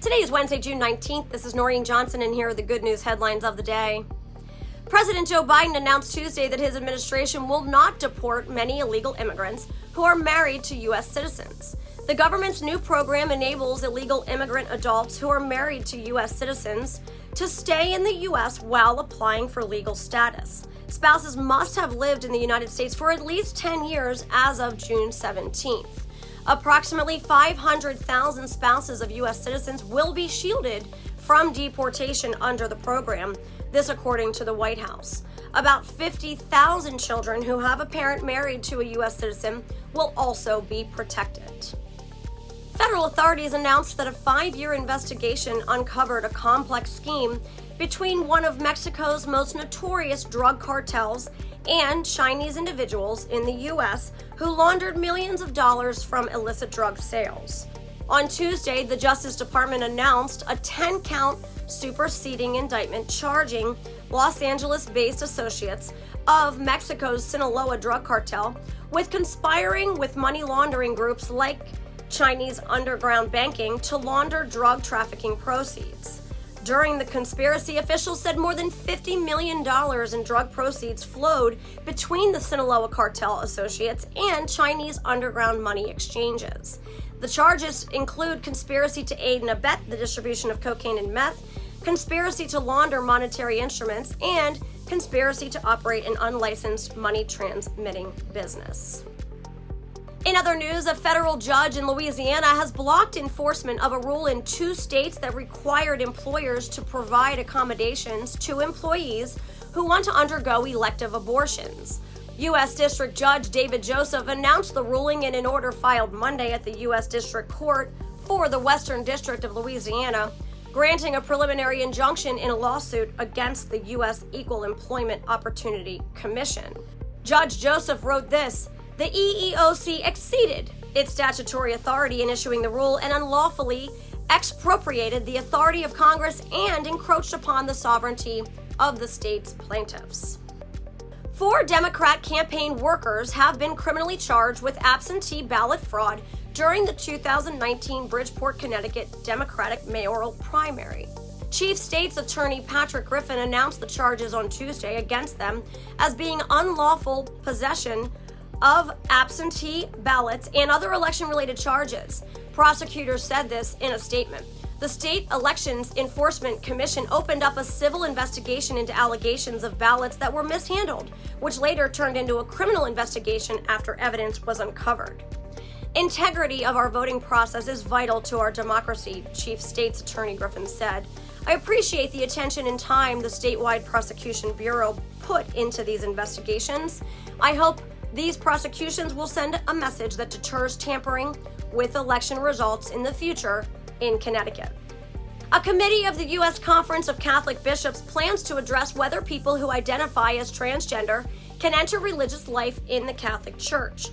Today is Wednesday, June 19th. This is Noreen Johnson, and here are the good news headlines of the day. President Joe Biden announced Tuesday that his administration will not deport many illegal immigrants who are married to U.S. citizens. The government's new program enables illegal immigrant adults who are married to U.S. citizens to stay in the U.S. while applying for legal status. Spouses must have lived in the United States for at least 10 years as of June 17th. Approximately 500,000 spouses of U.S. citizens will be shielded from deportation under the program, this according to the White House. About 50,000 children who have a parent married to a U.S. citizen will also be protected. Federal authorities announced that a 5-year investigation uncovered a complex scheme between one of Mexico's most notorious drug cartels and Chinese individuals in the U.S. who laundered millions of dollars from illicit drug sales. On Tuesday, the Justice Department announced a 10-count superseding indictment charging Los Angeles-based associates of Mexico's Sinaloa drug cartel with conspiring with money laundering groups like Chinese underground banking to launder drug trafficking proceeds. During the conspiracy, officials said more than $50 million in drug proceeds flowed between the Sinaloa cartel associates and Chinese underground money exchanges. The charges include conspiracy to aid and abet the distribution of cocaine and meth, conspiracy to launder monetary instruments, and conspiracy to operate an unlicensed money transmitting business. In other news, a federal judge in Louisiana has blocked enforcement of a rule in 2 states that required employers to provide accommodations to employees who want to undergo elective abortions. U.S. District Judge David Joseph announced the ruling in an order filed Monday at the U.S. District Court for the Western District of Louisiana, granting a preliminary injunction in a lawsuit against the U.S. Equal Employment Opportunity Commission. Judge Joseph wrote this: "The EEOC exceeded its statutory authority in issuing the rule and unlawfully expropriated the authority of Congress and encroached upon the sovereignty of the state's plaintiffs." 4 Democrat campaign workers have been criminally charged with absentee ballot fraud during the 2019 Bridgeport, Connecticut Democratic mayoral primary. Chief State's Attorney Patrick Griffin announced the charges on Tuesday against them as being unlawful possession of absentee ballots and other election-related charges. Prosecutors said this in a statement. The State Elections Enforcement Commission opened up a civil investigation into allegations of ballots that were mishandled, which later turned into a criminal investigation after evidence was uncovered. "Integrity of our voting process is vital to our democracy," Chief State's Attorney Griffin said. "I appreciate the attention and time the statewide prosecution bureau put into these investigations. I hope these prosecutions will send a message that deters tampering with election results in the future in Connecticut." A committee of the U.S. Conference of Catholic Bishops plans to address whether people who identify as transgender can enter religious life in the Catholic Church.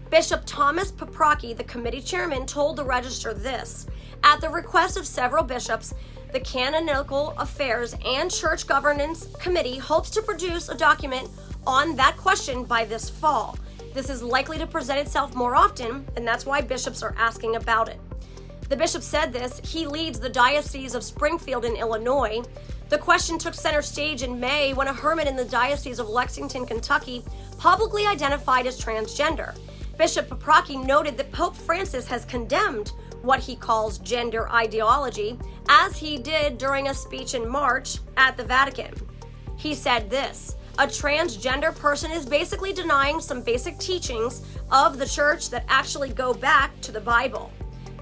Bishop Thomas Paprocki, the committee chairman, told the Register this: "At the request of several bishops, the Canonical Affairs and Church Governance Committee hopes to produce a document on that question by this fall. This is likely to present itself more often, and that's why bishops are asking about it." The bishop said this. He leads the Diocese of Springfield in Illinois. The question took center stage in May when a hermit in the Diocese of Lexington, Kentucky, publicly identified as transgender. Bishop Paprocki noted that Pope Francis has condemned what he calls gender ideology, as he did during a speech in March at the Vatican. He said this: "A transgender person is basically denying some basic teachings of the church that actually go back to the Bible.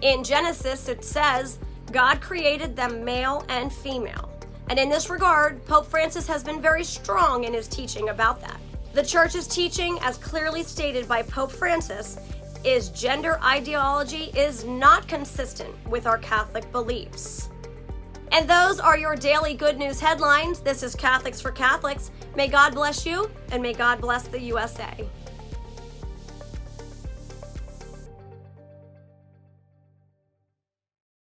In Genesis, it says, God created them male and female. And in this regard, Pope Francis has been very strong in his teaching about that. The church's teaching, as clearly stated by Pope Francis, is gender ideology is not consistent with our Catholic beliefs." And those are your daily good news headlines. This is Catholics for Catholics. May God bless you, and may God bless the USA.